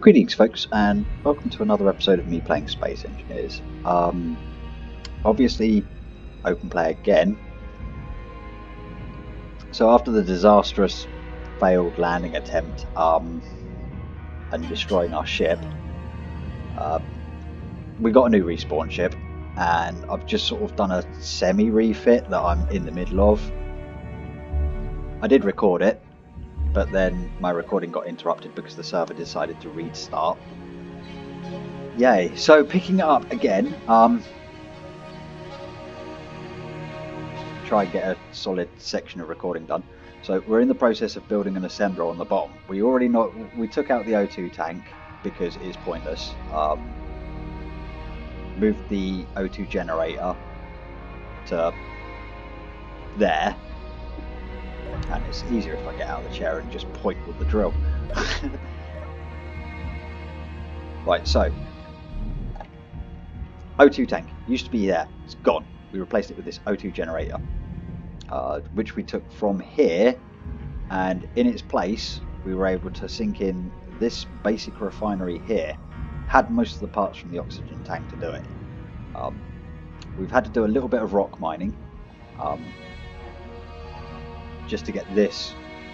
Greetings folks, and welcome to another episode of me playing Space Engineers. Obviously open play again. So after the disastrous failed landing attempt and destroying our ship, we got a new respawn ship, and I've just sort of done a semi-refit that I'm in the middle of. I did record it, but then my recording got interrupted because the server decided to restart. Yay, so picking it up again, try and get a solid section of recording done. So we're in the process of building an assembler on the bottom. We already know, we took out the O2 tank because it's pointless. Moved the O2 generator to there, and it's easier if I get out of the chair and just point with the drill. Right, so O2 tank used to be there, it's gone. We replaced it with this O2 generator, which we took from here, and in its place we were able to sink in this basic refinery here. Had most of the parts from the oxygen tank to do it. We've had to do a little bit of rock mining just to get this,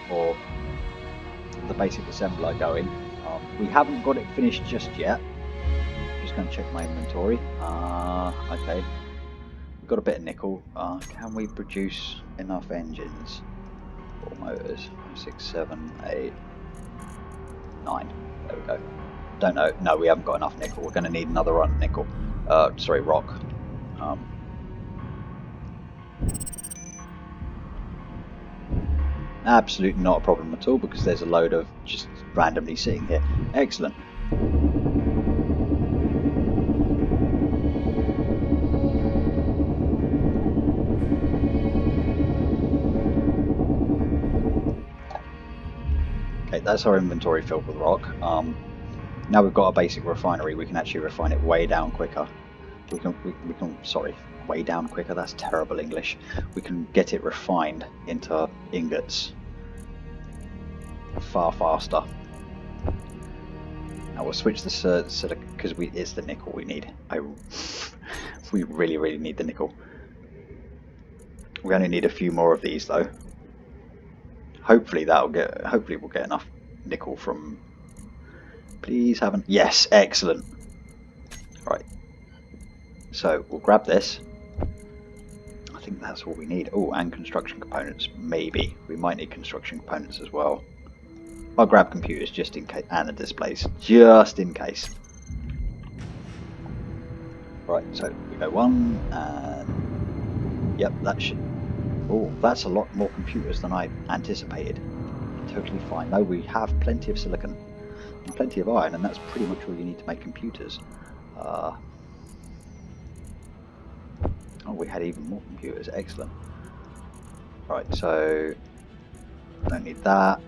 or the basic assembler, going. We haven't got it finished just yet. Just going to check my inventory. Okay, we've got a bit of nickel. Can we produce enough engines? 4 motors. 6, 7, 8, 9. There we go. Don't know. No, we haven't got enough nickel. We're going to need another run of nickel. Sorry, rock. Absolutely not a problem at all, because there's a load of just randomly sitting here. Excellent. Okay, that's our inventory filled with rock. Now we've got a basic refinery, we can actually refine it way down quicker. We can sorry, way down quicker, that's terrible English. We can get it refined into ingots far faster. Now we'll switch the silicon, because it's the nickel we need. We really need the nickel. We only need a few more of these though. Hopefully we'll get enough nickel from. Please haven't. Yes, excellent. Right. So we'll grab this. I think that's all we need. Oh, and construction components. Maybe we might need construction components as well. I'll grab computers just in case, and the displays just in case. Right. So we go 1, and yep, that should. Oh, that's a lot more computers than I anticipated. Totally fine. No, we have plenty of silicon and plenty of iron, and that's pretty much all you need to make computers. Oh, we had even more computers. Excellent. Right, so don't need that.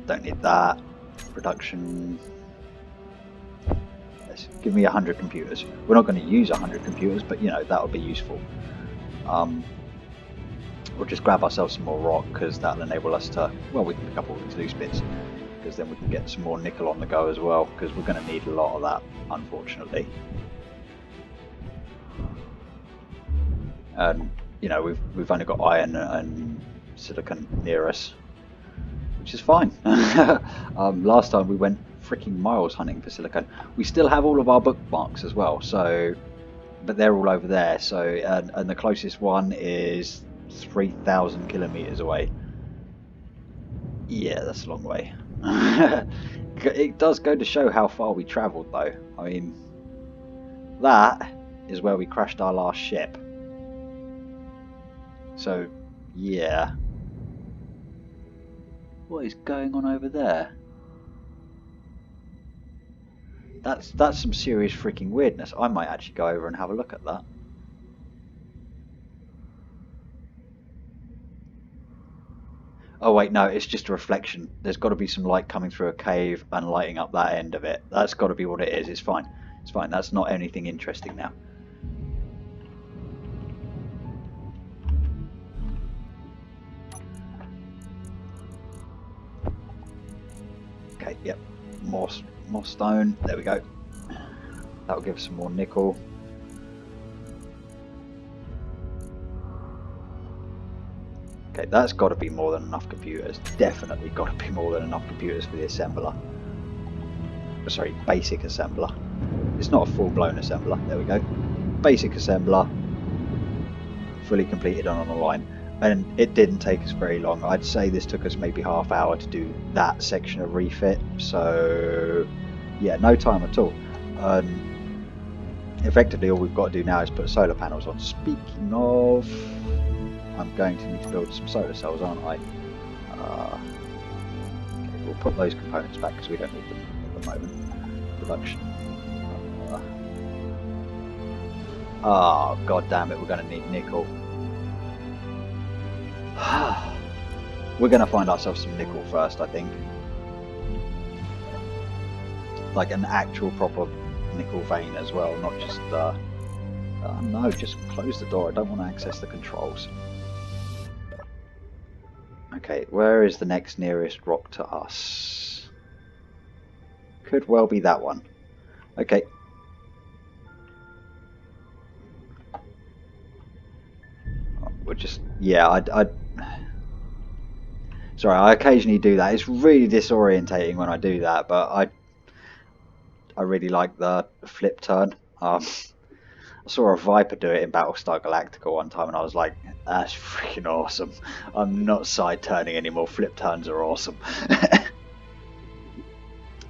Don't need that. Production. Let's give me 100 computers. We're not going to use 100 computers, but you know, that would be useful. We'll just grab ourselves some more rock, because that'll enable us to, well, we can pick up all these loose bits, because then we can get some more nickel on the go as well, because we're going to need a lot of that, unfortunately. And you know, we've only got iron and silicon near us, which is fine. Last time we went freaking miles hunting for silicon. We still have all of our bookmarks as well, so, but they're all over there. So, and the closest one is 3,000 kilometers away. Yeah, that's a long way. It does go to show how far we travelled though. I mean, that is where we crashed our last ship. So, yeah. What is going on over there? That's some serious freaking weirdness. I might actually go over and have a look at that. Oh wait, no, it's just a reflection. There's got to be some light coming through a cave and lighting up that end of it. That's got to be what it is. It's fine. It's fine. That's not anything interesting now. Okay, yep. more stone. There we go. That'll give us some more nickel. Okay, that's got to be more than enough computers. Definitely got to be more than enough computers for the assembler. Sorry, basic assembler. It's not a full-blown assembler. There we go. Basic assembler. Fully completed and on the line. And it didn't take us very long. I'd say this took us maybe half hour to do that section of refit. So, yeah, no time at all. Effectively, all we've got to do now is put solar panels on. Speaking of, I'm going to need to build some solar cells, aren't I? Okay, we'll put those components back because we don't need them at the moment. Production. Oh, god damn it, we're going to need nickel. We're going to find ourselves some nickel first, I think. Like an actual proper nickel vein as well, not just... no, just close the door. I don't want to access the controls. Okay, where is the next nearest rock to us? Could well be that one. Okay. We're just... Yeah, sorry, I occasionally do that. It's really disorientating when I do that, but I really like the flip turn. I saw a Viper do it in Battlestar Galactica one time, and I was like, that's freaking awesome. I'm not side turning anymore. Flip turns are awesome.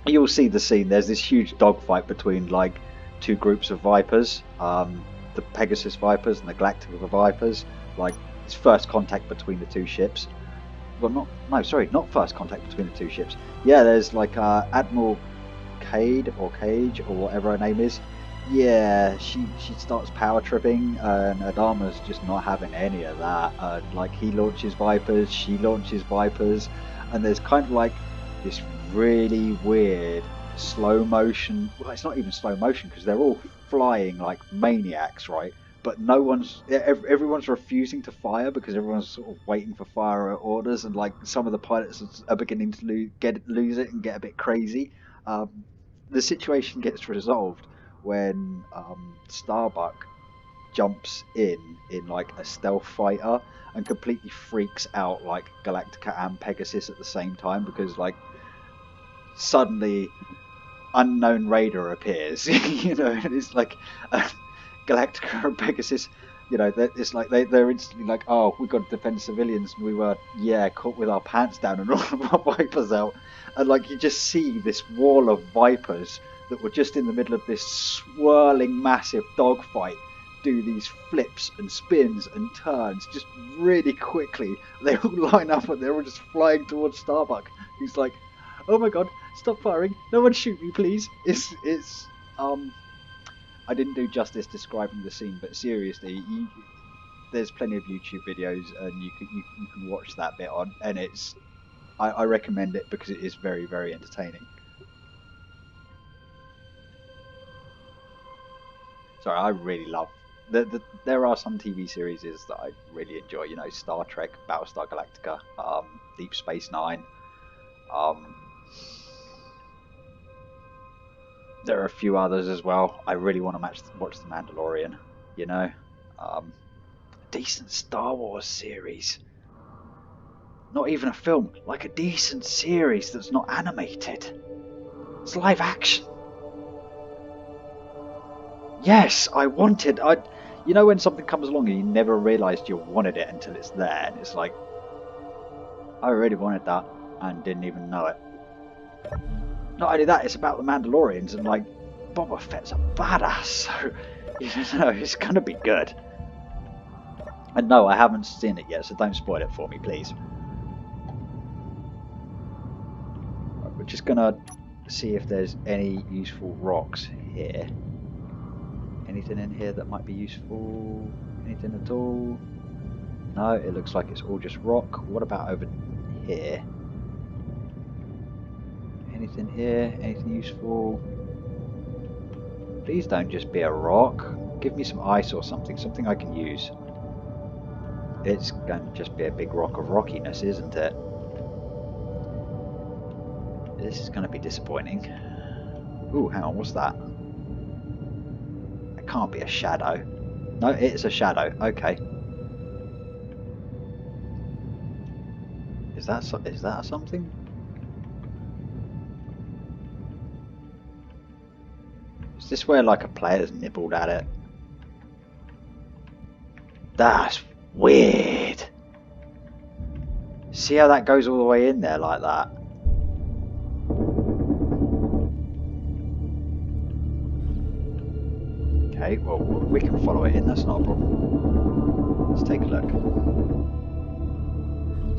You'll see the scene. There's this huge dogfight between like two groups of Vipers, the Pegasus Vipers and the Galactica Vipers. Like it's first contact between the two ships. Well, not first contact between the two ships. Yeah, there's like Admiral Cade or Cage or whatever her name is. Yeah, she starts power tripping, and Adama's just not having any of that. Like he launches Vipers, she launches Vipers, and there's kind of like this really weird slow motion. Well, it's not even slow motion because they're all flying like maniacs, right? But everyone's refusing to fire because everyone's sort of waiting for fire orders, and like some of the pilots are beginning to lose it and get a bit crazy. The situation gets resolved when Starbuck jumps in like a stealth fighter and completely freaks out like Galactica and Pegasus at the same time because like suddenly unknown raider appears, you know, and it's like Galactica and Pegasus, you know, it's like they're instantly like, oh, we've got to defend civilians, and we were, yeah, caught with our pants down and all of our Vipers out, and like you just see this wall of Vipers that were just in the middle of this swirling massive dogfight do these flips and spins and turns just really quickly. They all line up and they're all just flying towards Starbuck. He's like, oh my god, stop firing, no one shoot me please. It's I didn't do justice describing the scene, but seriously, there's plenty of YouTube videos and you can watch that bit on, and I recommend it because it is very, very entertaining. Sorry, I really love there are some TV series that I really enjoy, you know, Star Trek, Battlestar Galactica, Deep Space Nine. There are a few others as well. I really want to watch The Mandalorian, you know. Decent Star Wars series. Not even a film, like a decent series that's not animated. It's live action. Yes, you know when something comes along and you never realised you wanted it until it's there, and it's like, I really wanted that and didn't even know it. Not only that, it's about the Mandalorians, and like, Boba Fett's a badass, so, you know, it's gonna be good. And no, I haven't seen it yet, so don't spoil it for me, please. Right, we're just gonna see if there's any useful rocks here. Anything in here that might be useful? Anything at all? No, it looks like it's all just rock. What about over here? Anything here? Anything useful? Please don't just be a rock. Give me some ice or something. Something I can use. It's going to just be a big rock of rockiness, isn't it? This is going to be disappointing. Ooh, hang on, what's that? It can't be a shadow. No, it's a shadow. Okay. Is that something? Is this where like a player's nibbled at it? That's weird. See how that goes all the way in there like that? Okay, well, we can follow it in, that's not a problem. Let's take a look.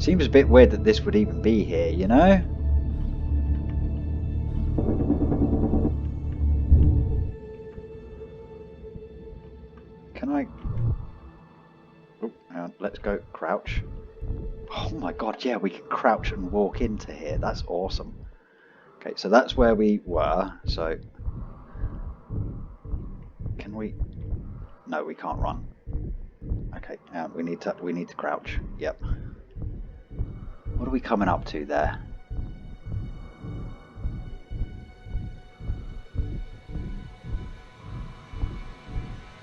Seems a bit weird that this would even be here, you know? Can I... Oh, hang on, let's go crouch. Oh my god, yeah, we can crouch and walk into here. That's awesome. Okay, so that's where we were, so... Can we... No, we can't run. Okay, we need to crouch. Yep. What are we coming up to there?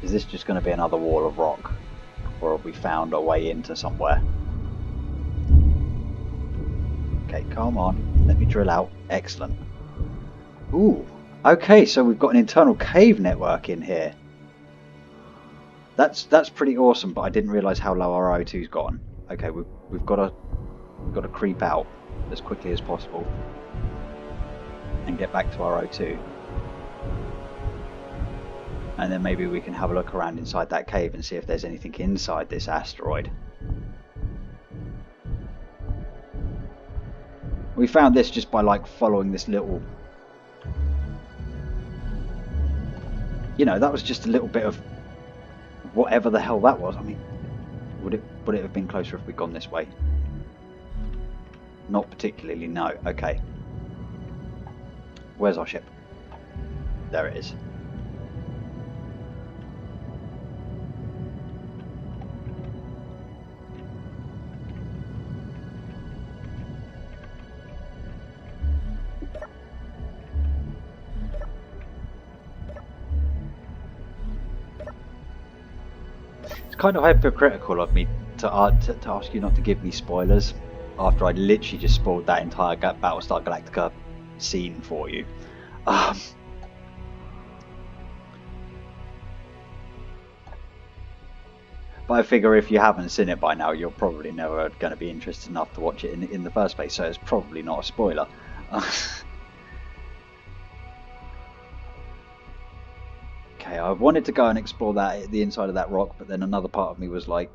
Is this just going to be another wall of rock? Or have we found our way into somewhere? Okay, come on. Let me drill out. Excellent. Ooh. Okay, so we've got an internal cave network in here. That's pretty awesome, but I didn't realise how low our O2's gotten. Okay, we've got to creep out as quickly as possible and get back to our O2. And then maybe we can have a look around inside that cave and see if there's anything inside this asteroid. We found this just by like following this little... You know, that was just a little bit of whatever the hell that was. I mean, would it have been closer if we'd gone this way? Not particularly, no. Okay. Where's our ship? There it is. It's kind of hypocritical of me to ask you not to give me spoilers after I literally just spoiled that entire Battlestar Galactica scene for you. But I figure if you haven't seen it by now, you're probably never going to be interested enough to watch it in the first place, so it's probably not a spoiler. Okay, I wanted to go and explore the inside of that rock, but then another part of me was like,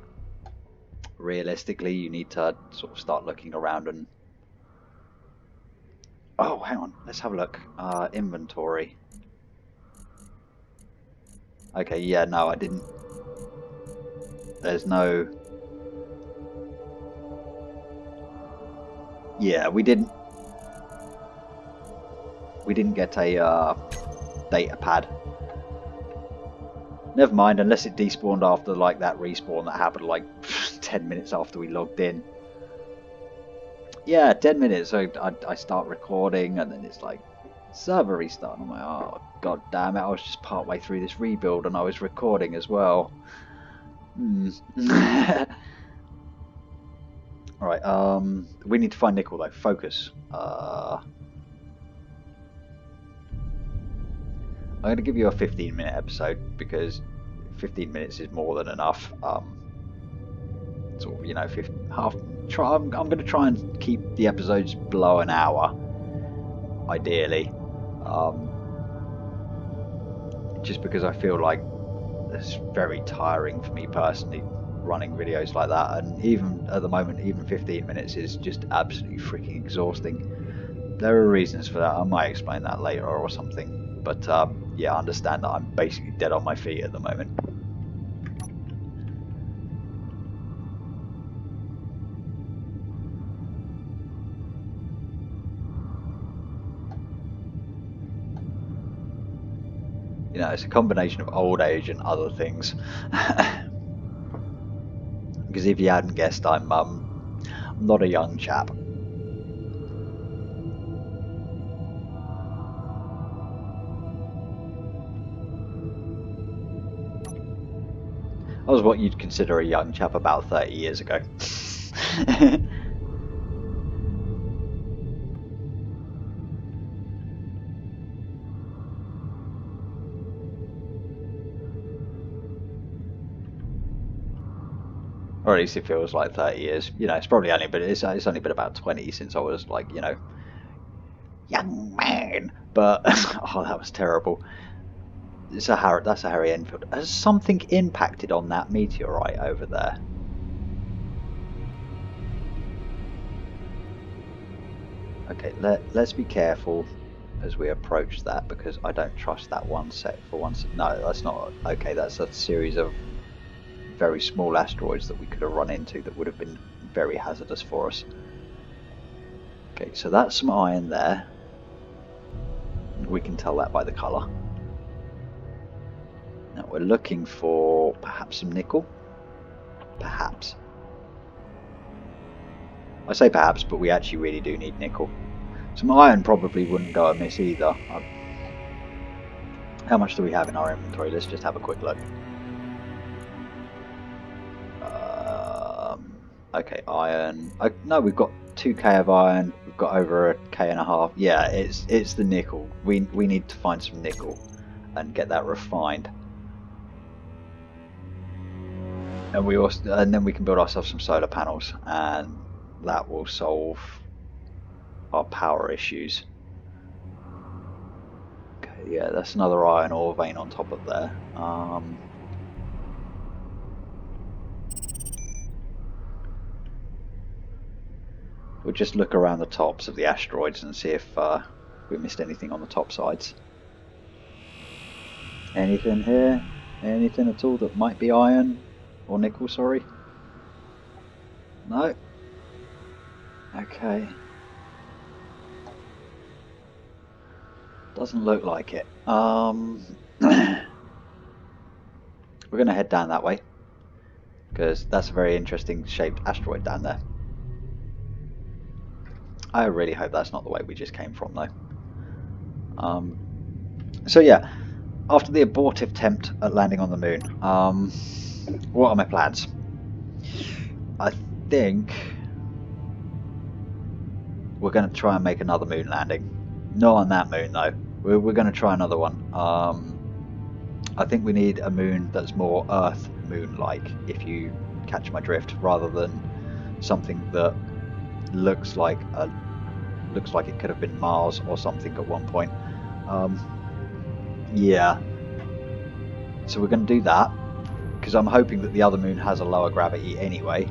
realistically, you need to sort of start looking around and... Oh, hang on, let's have a look. Inventory. Okay, yeah, no, I didn't... There's no... Yeah, we didn't get a data pad. Never mind, unless it despawned after like that respawn that happened like 10 minutes after we logged in. Yeah, 10 minutes, so I start recording and then it's like server restart. And I'm like, oh god damn it, I was just part way through this rebuild and I was recording as well. Alright, we need to find nickel though. Focus. I'm going to give you a 15-minute episode because 15 minutes is more than enough. Sort of, you know, I'm going to try and keep the episodes below an hour, ideally. Just because I feel like it's very tiring for me personally running videos like that, and even at the moment, even 15 minutes is just absolutely freaking exhausting. There are reasons for that. I might explain that later or something, but yeah, I understand that I'm basically dead on my feet at the moment. You know, it's a combination of old age and other things. Because if you hadn't guessed, I'm not a young chap. I was what you'd consider a young chap about 30 years ago. Or at least it feels like 30 years. You know, it's probably only, but it's only been about 20 since I was like, you know, young man. But oh, that was terrible. That's a Harry Enfield. Has something impacted on that meteorite over there? Okay, let's be careful as we approach that, because I don't trust that one set for once. No, that's not okay. That's a series of very small asteroids that we could have run into that would have been very hazardous for us. Okay, so that's some iron there. We can tell that by the colour. Now we're looking for perhaps some nickel. Perhaps. I say perhaps, but we actually really do need nickel. Some iron probably wouldn't go amiss either. How much do we have in our inventory? Let's just have a quick look. Okay, iron. No, we've got 2k of iron. We've got over a k&a. Yeah, it's the nickel. We need to find some nickel and get that refined. And then we can build ourselves some solar panels, and that will solve our power issues. Okay, yeah, that's another iron ore vein on top of there. We'll just look around the tops of the asteroids and see if we missed anything on the top sides. Anything here? Anything at all that might be iron or nickel, sorry? No? Okay. Doesn't look like it. We're going to head down that way, because that's a very interesting shaped asteroid down there. I really hope that's not the way we just came from, though. So yeah, after the abortive attempt at landing on the moon, what are my plans? I think we're going to try and make another moon landing. Not on that moon, though. We're going to try another one. I think we need a moon that's more Earth moon-like, if you catch my drift, rather than something that looks like it could have been Mars or something at one point. Yeah. So we're going to do that, because I'm hoping that the other moon has a lower gravity anyway.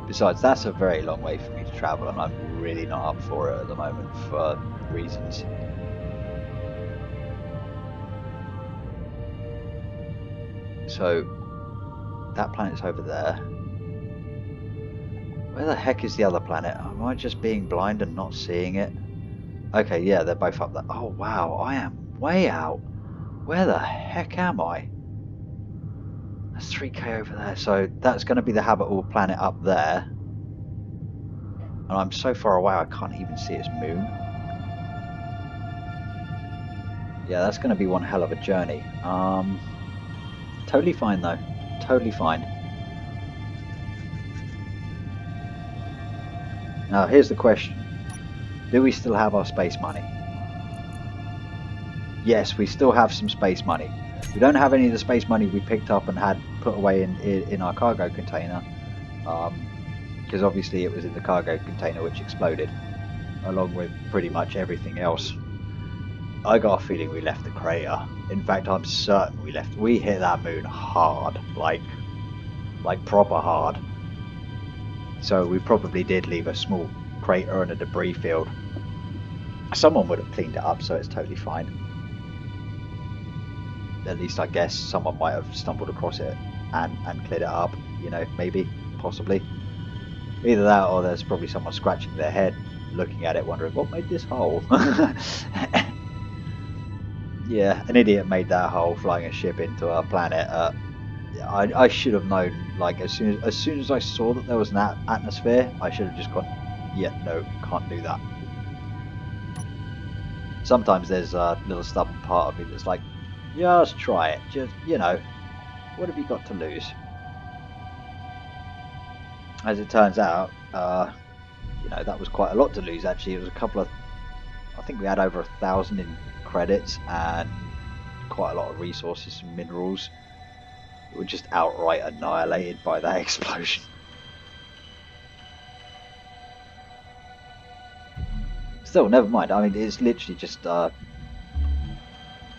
Besides, that's a very long way for me to travel, and I'm really not up for it at the moment for reasons. So that planet's over there. Where the heck is the other planet? Am I just being blind and not seeing it? Okay, yeah, they're both up there. Oh wow, I am way out. Where the heck am I? That's 3k over there, so that's going to be the habitable planet up there. And I'm so far away I can't even see its moon. Yeah, that's going to be one hell of a journey. Totally fine though. Totally fine. Now here's the question. Do we still have our space money? Yes, we still have some space money. We don't have any of the space money we picked up and had put away in our cargo container. Because obviously it was in the cargo container which exploded, along with pretty much everything else. I got a feeling we left the crater. In fact, I'm certain we hit that moon hard, like proper hard. So we probably did leave a small crater and a debris field. Someone would have cleaned it up, so it's totally fine. At least I guess someone might have stumbled across it and cleared it up, you know, maybe, possibly. Either that, or there's probably someone scratching their head, looking at it, wondering, what made this hole? Yeah, an idiot made that hole flying a ship into our planet. I should have known, like, as soon as I saw that there was an atmosphere, I should have just gone, yeah, no, can't do that. Sometimes there's a little stubborn part of me that's like, Just try it. Just, you know, what have you got to lose? As it turns out, you know, that was quite a lot to lose actually. It was a couple of, I think we had over 1,000 in credits and quite a lot of resources and minerals that were just outright annihilated by that explosion. Still, never mind. I mean, it's literally just,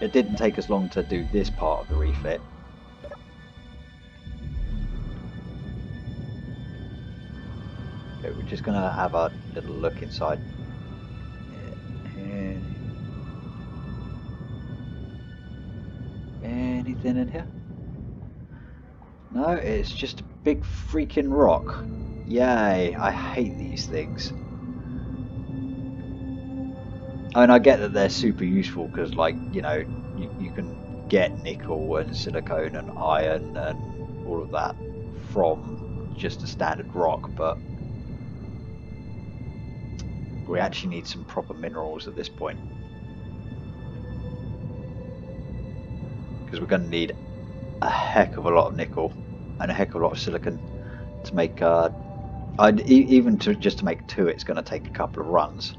it didn't take us long to do this part of the refit. Okay, we're just going to have a little look inside. Anything in here? No, it's just a big freaking rock. Yay, I hate these things. I mean, I get that they're super useful because, like, you know, you can get nickel and silicone and iron and all of that from just a standard rock, but we actually need some proper minerals at this point. Because we're going to need a heck of a lot of nickel and a heck of a lot of silicon to make, even just to make 2, it's going to take a couple of runs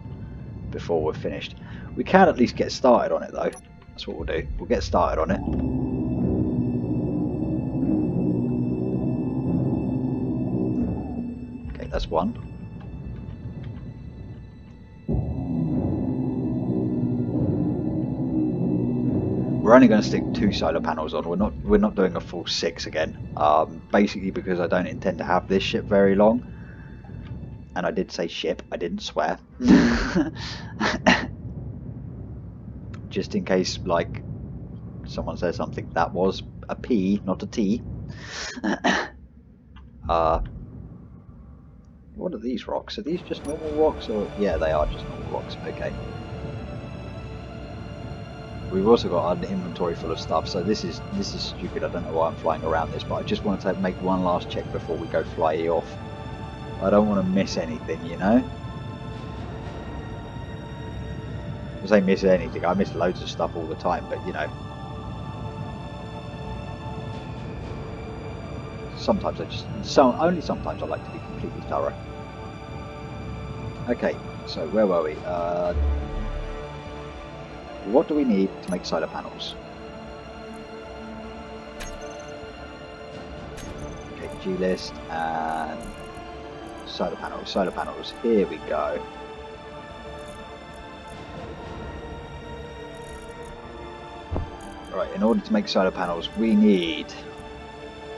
before we're finished. We can at least get started on it though. That's what we'll do. We'll get started on it. Okay, that's one. We're only going to stick 2 solar panels on. We're not doing a full 6 again. Basically because I don't intend to have this ship very long. And I did say ship, I didn't swear. Just in case, like, someone says something. That was a P, not a T. What are these rocks? Are these just normal rocks? Or yeah, they are just normal rocks. Okay. We've also got an inventory full of stuff, so this is stupid. I don't know why I'm flying around this, but I just wanted to make one last check before we go fly off. I don't want to miss anything, you know? I say miss anything, I miss loads of stuff all the time, but you know. Sometimes only sometimes I like to be completely thorough. Okay, so where were we? What do we need to make solar panels? Okay, G-list and solar panels, here we go. Right, in order to make solar panels we need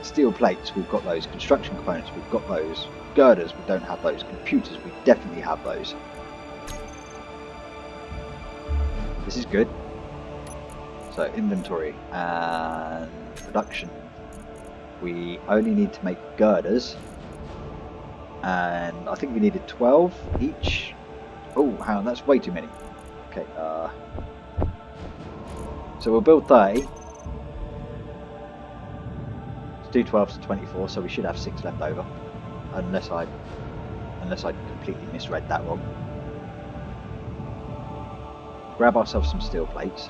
steel plates, we've got those. Construction components, we've got those. Girders, we don't have those. Computers, we definitely have those. This is good. So inventory and production. We only need to make girders. And I think we needed 12 each. Oh, hang on, that's way too many. Okay, so we'll build 30. Let's do 12 to 24, so we should have 6 left over. Unless I completely misread that wrong. Grab ourselves some steel plates.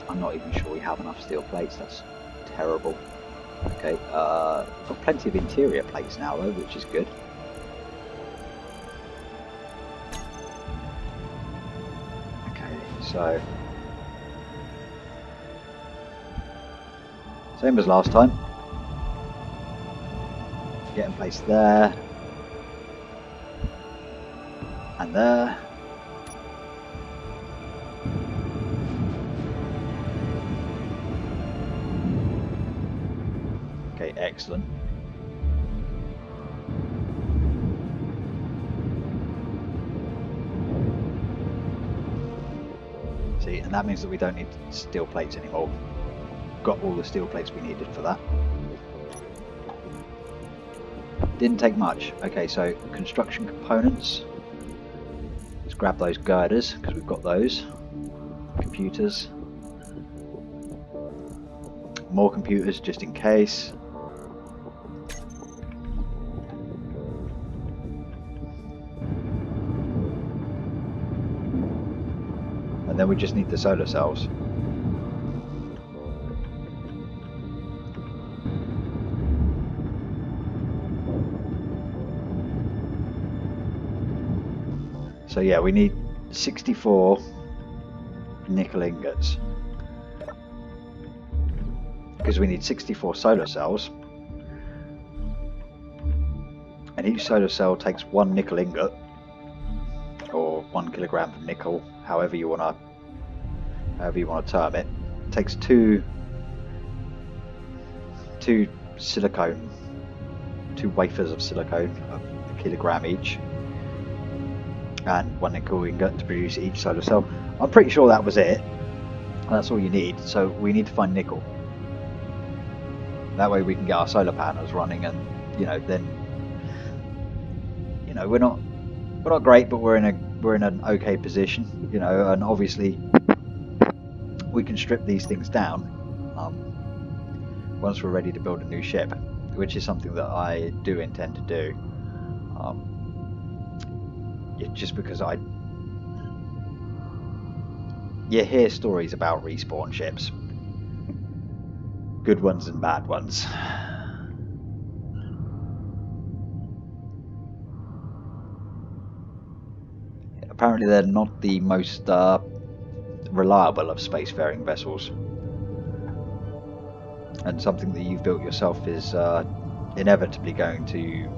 I'm not even sure we have enough steel plates, that's terrible. Okay, we've got plenty of interior plates now though, which is good. Okay, so same as last time. Get in place there. And there. Okay, excellent. See, and that means that we don't need steel plates anymore. Got all the steel plates we needed for that. Didn't take much. Okay, so construction components. Let's grab those girders because we've got those. Computers. More computers just in case. And then we just need the solar cells. So yeah, we need 64 nickel ingots. Because we need 64 solar cells. And each solar cell takes 1 nickel ingot. Or 1 kilogram of nickel, however you want to term it. It takes two silicone, 2 wafers of silicone, a kilogram each, and 1 nickel ingot to produce each solar cell. I'm pretty sure that was it. That's all you need. So we need to find nickel. That way we can get our solar panels running, and then we're not great, but we're in an okay position, and obviously we can strip these things down once we're ready to build a new ship, which is something that I do intend to do. Just because you hear stories about respawn ships, good ones and bad ones. Apparently they're not the most reliable of spacefaring vessels, and something that you've built yourself is inevitably going to,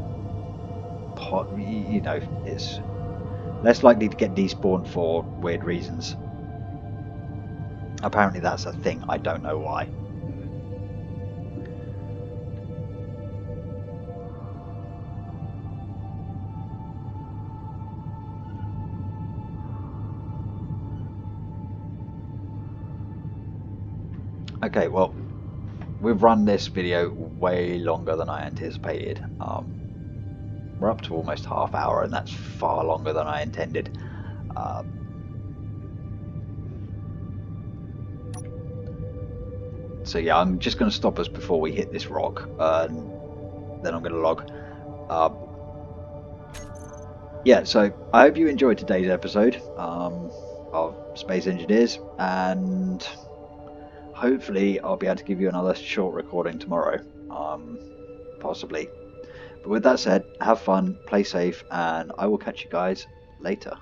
it's less likely to get despawned for weird reasons. Apparently that's a thing, I don't know why. Okay, well, we've run this video way longer than I anticipated. We're up to almost half hour, and that's far longer than I intended. So yeah, I'm just going to stop us before we hit this rock, and then I'm going to log. Yeah, so I hope you enjoyed today's episode of Space Engineers, and hopefully I'll be able to give you another short recording tomorrow, possibly. But with that said, have fun, play safe, and I will catch you guys later.